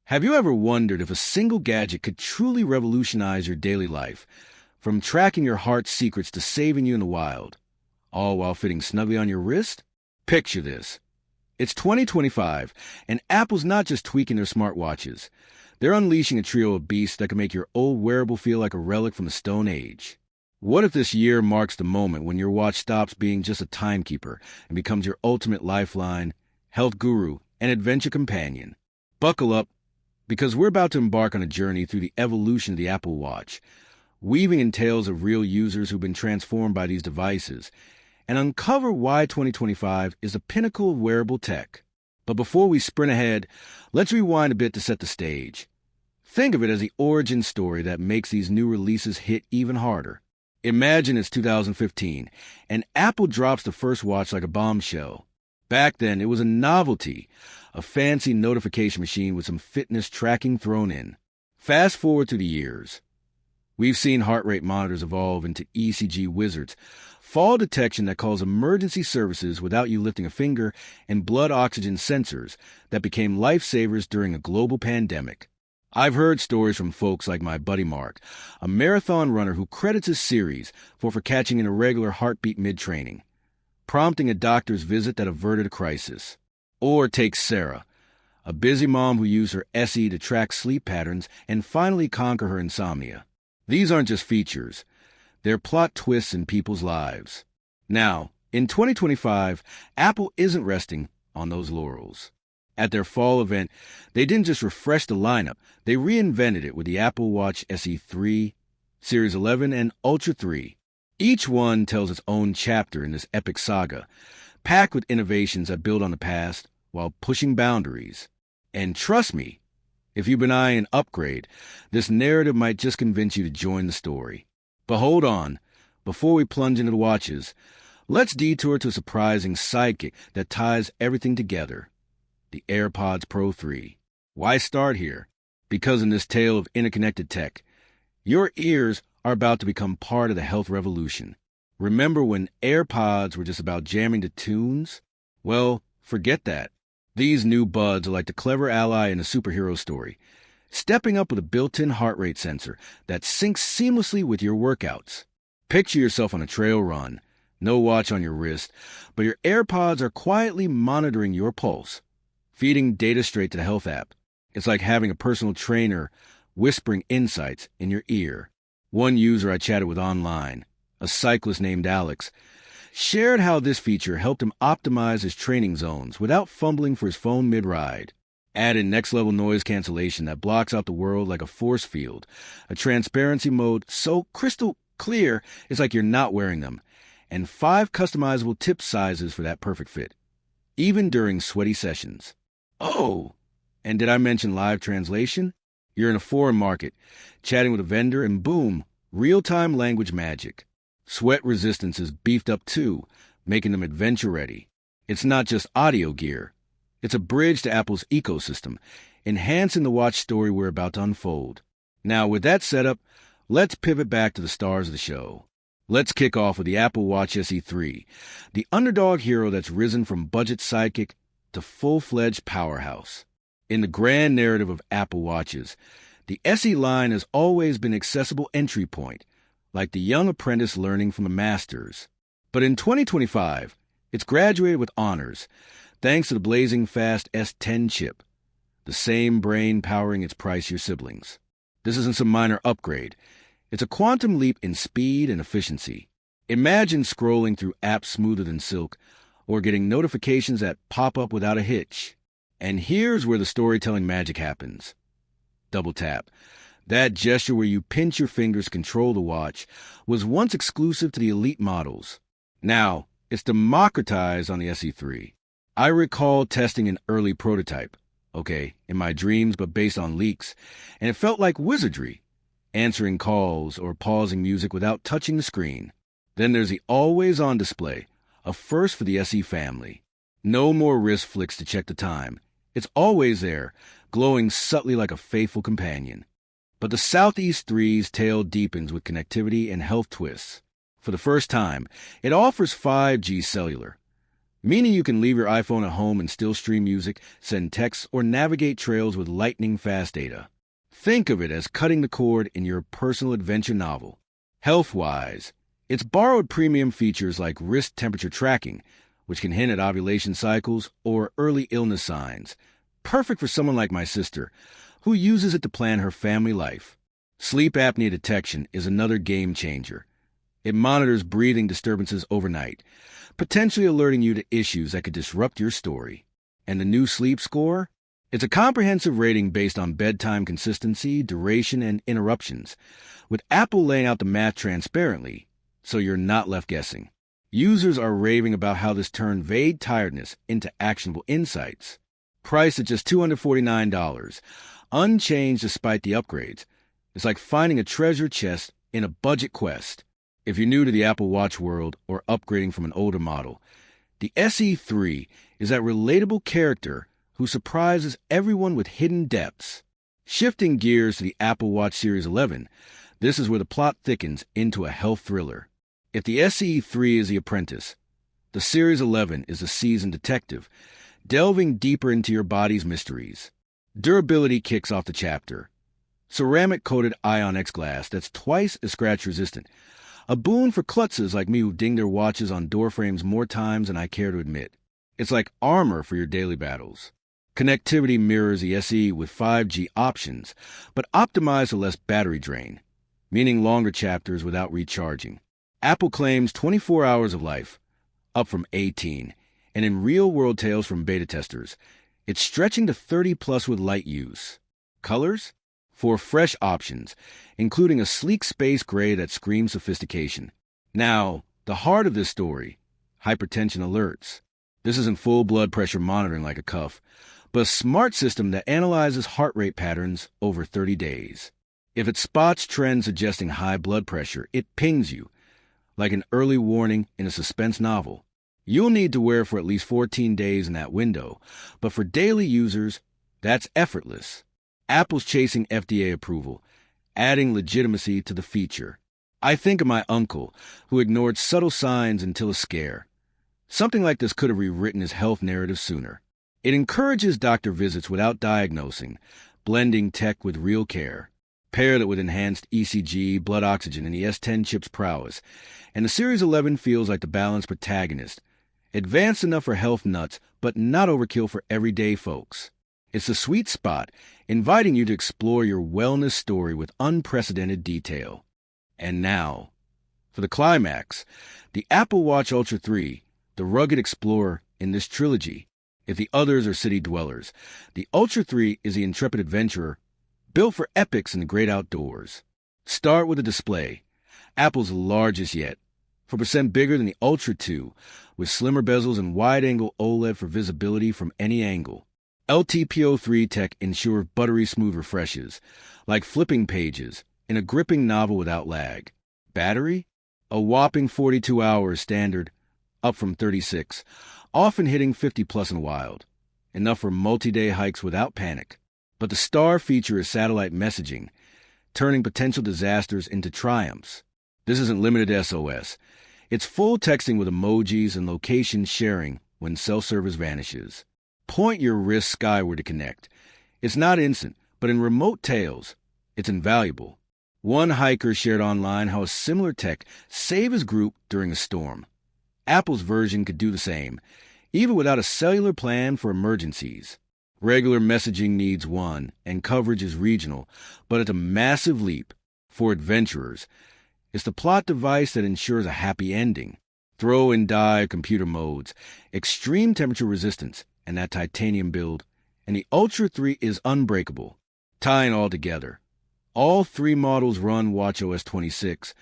Have you ever wondered if a single gadget could truly revolutionize your daily life, from tracking your heart's secrets to saving you in the wild, all while fitting snugly on your wrist? Picture this. It's 2025, and Apple's not just tweaking their smartwatches. They're unleashing a trio of beasts that can make your old wearable feel like a relic from the Stone Age. What if this year marks the moment when your watch stops being just a timekeeper and becomes your ultimate lifeline, health guru, and adventure companion? Buckle up, because we're about to embark on a journey through the evolution of the Apple Watch, weaving in tales of real users who've been transformed by these devices, and uncover why 2025 is the pinnacle of wearable tech. But before we sprint ahead, let's rewind a bit to set the stage. Think of it as the origin story that makes these new releases hit even harder. Imagine it's 2015, and Apple drops the first watch like a bombshell. Back then, it was a novelty, a fancy notification machine with some fitness tracking thrown in. Fast forward through the years. We've seen heart rate monitors evolve into ECG wizards, fall detection that calls emergency services without you lifting a finger, and blood oxygen sensors that became lifesavers during a global pandemic. I've heard stories from folks like my buddy Mark, a marathon runner who credits his series for catching an irregular heartbeat mid-training, prompting a doctor's visit that averted a crisis. Or take Sarah, a busy mom who used her SE to track sleep patterns and finally conquer her insomnia. These aren't just features. They're plot twists in people's lives. Now, in 2025, Apple isn't resting on those laurels. At their fall event, they didn't just refresh the lineup, they reinvented it with the Apple Watch SE 3, Series 11, and Ultra 3. Each one tells its own chapter in this epic saga, packed with innovations that build on the past while pushing boundaries. And trust me, if you've been eyeing an upgrade, this narrative might just convince you to join the story. But hold on, before we plunge into the watches, let's detour to a surprising sidekick that ties everything together. The AirPods Pro 3. Why start here? Because in this tale of interconnected tech, your ears are about to become part of the health revolution. Remember when AirPods were just about jamming to tunes? Well, forget that. These new buds are like the clever ally in a superhero story, stepping up with a built-in heart rate sensor that syncs seamlessly with your workouts. Picture yourself on a trail run, no watch on your wrist, but your AirPods are quietly monitoring your pulse, feeding data straight to the health app. It's like having a personal trainer whispering insights in your ear. One user I chatted with online, a cyclist named Alex, shared how this feature helped him optimize his training zones without fumbling for his phone mid-ride. Add in next-level noise cancellation that blocks out the world like a force field, a transparency mode so crystal clear it's like you're not wearing them, and 5 customizable tip sizes for that perfect fit, even during sweaty sessions. Oh, and did I mention live translation? You're in a foreign market, chatting with a vendor, and boom, real-time language magic. Sweat resistance is beefed up too, making them adventure-ready. It's not just audio gear. It's a bridge to Apple's ecosystem, enhancing the watch story we're about to unfold. Now, with that setup, let's pivot back to the stars of the show. Let's kick off with the Apple Watch SE 3, the underdog hero that's risen from budget sidekick to full-fledged powerhouse. In the grand narrative of Apple Watches, the SE line has always been an accessible entry point, like the young apprentice learning from the masters. But in 2025, it's graduated with honors, thanks to the blazing fast S10 chip, the same brain powering its pricier siblings. This isn't some minor upgrade. It's a quantum leap in speed and efficiency. Imagine scrolling through apps smoother than silk, or getting notifications that pop up without a hitch. And here's where the storytelling magic happens. Double tap. That gesture where you pinch your fingers to control the watch was once exclusive to the elite models. Now, it's democratized on the SE3. I recall testing an early prototype, in my dreams but based on leaks, and it felt like wizardry, answering calls or pausing music without touching the screen. Then there's the always-on display, a first for the SE family. No more wrist flicks to check the time. It's always there, glowing subtly like a faithful companion. But the Southeast 3's tale deepens with connectivity and health twists. For the first time, it offers 5G cellular, meaning you can leave your iPhone at home and still stream music, send texts, or navigate trails with lightning-fast data. Think of it as cutting the cord in your personal adventure novel. Health-wise, it's borrowed premium features like wrist temperature tracking, which can hint at ovulation cycles or early illness signs. Perfect for someone like my sister, who uses it to plan her family life. Sleep apnea detection is another game changer. It monitors breathing disturbances overnight, potentially alerting you to issues that could disrupt your story. And the new sleep score? It's a comprehensive rating based on bedtime consistency, duration, and interruptions, with Apple laying out the math transparently, so you're not left guessing. Users are raving about how this turned vague tiredness into actionable insights. Priced at just $249, unchanged despite the upgrades. It's like finding a treasure chest in a budget quest. If you're new to the Apple Watch world or upgrading from an older model, the SE3 is that relatable character who surprises everyone with hidden depths. Shifting gears to the Apple Watch Series 11, this is where the plot thickens into a health thriller. If the SE3 is the apprentice, the Series 11 is the seasoned detective, delving deeper into your body's mysteries. Durability kicks off the chapter. Ceramic-coated Ion-X glass that's twice as scratch-resistant, a boon for klutzes like me who ding their watches on door frames more times than I care to admit. It's like armor for your daily battles. Connectivity mirrors the SE with 5G options, but optimized for less battery drain, meaning longer chapters without recharging. Apple claims 24 hours of life, up from 18, and in real-world tales from beta testers, it's stretching to 30+ with light use. Colors? 4 fresh options, including a sleek space gray that screams sophistication. Now, the heart of this story, hypertension alerts. This isn't full blood pressure monitoring like a cuff, but a smart system that analyzes heart rate patterns over 30 days. If it spots trends suggesting high blood pressure, it pings you, like an early warning in a suspense novel. You'll need to wear it for at least 14 days in that window, but for daily users, that's effortless. Apple's chasing FDA approval, adding legitimacy to the feature. I think of my uncle, who ignored subtle signs until a scare. Something like this could have rewritten his health narrative sooner. It encourages doctor visits without diagnosing, blending tech with real care. Pair that with enhanced ECG, blood oxygen, and the S10 chip's prowess, and the Series 11 feels like the balanced protagonist. Advanced enough for health nuts, but not overkill for everyday folks. It's the sweet spot, inviting you to explore your wellness story with unprecedented detail. And now, for the climax, the Apple Watch Ultra 3, the rugged explorer in this trilogy. If the others are city dwellers, the Ultra 3 is the intrepid adventurer, built for epics in the great outdoors. Start with a display, Apple's largest yet, 4% bigger than the Ultra 2, with slimmer bezels and wide-angle OLED for visibility from any angle. LTPO3 tech ensures buttery smooth refreshes, like flipping pages in a gripping novel without lag. Battery? A whopping 42 hours standard, up from 36, often hitting 50+ in wild. Enough for multi-day hikes without panic. But the star feature is satellite messaging, turning potential disasters into triumphs. This isn't limited to SOS. It's full texting with emojis and location sharing when self-service vanishes. Point your wrist skyward to connect. It's not instant, but in remote tales, it's invaluable. One hiker shared online how a similar tech saved his group during a storm. Apple's version could do the same, even without a cellular plan for emergencies. Regular messaging needs one, and coverage is regional, but it's a massive leap for adventurers. It's the plot device that ensures a happy ending. Throw and die computer modes, extreme temperature resistance, and that titanium build, and the Ultra 3 is unbreakable. Tying all together, all 3 models run watchOS 26,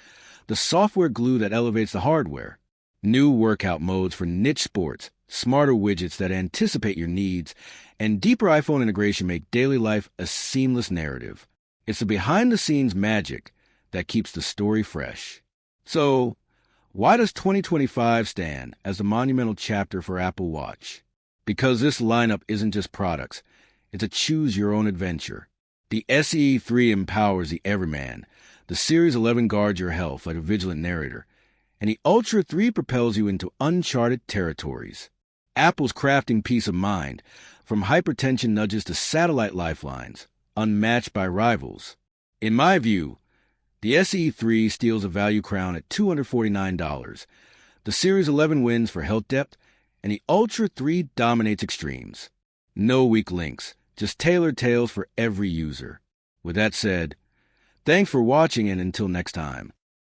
the software glue that elevates the hardware. New workout modes for niche sports, smarter widgets that anticipate your needs, and deeper iPhone integration make daily life a seamless narrative. It's the behind-the-scenes magic that keeps the story fresh. So, why does 2025 stand as the monumental chapter for Apple Watch? Because this lineup isn't just products, it's a choose-your-own adventure. The SE3 empowers the everyman, the Series 11 guards your health like a vigilant narrator, and the Ultra 3 propels you into uncharted territories. Apple's crafting peace of mind, from hypertension nudges to satellite lifelines, unmatched by rivals. In my view, the SE3 steals a value crown at $249. The Series 11 wins for health depth, and the Ultra 3 dominates extremes. No weak links, just tailored tales for every user. With that said, thanks for watching, and until next time.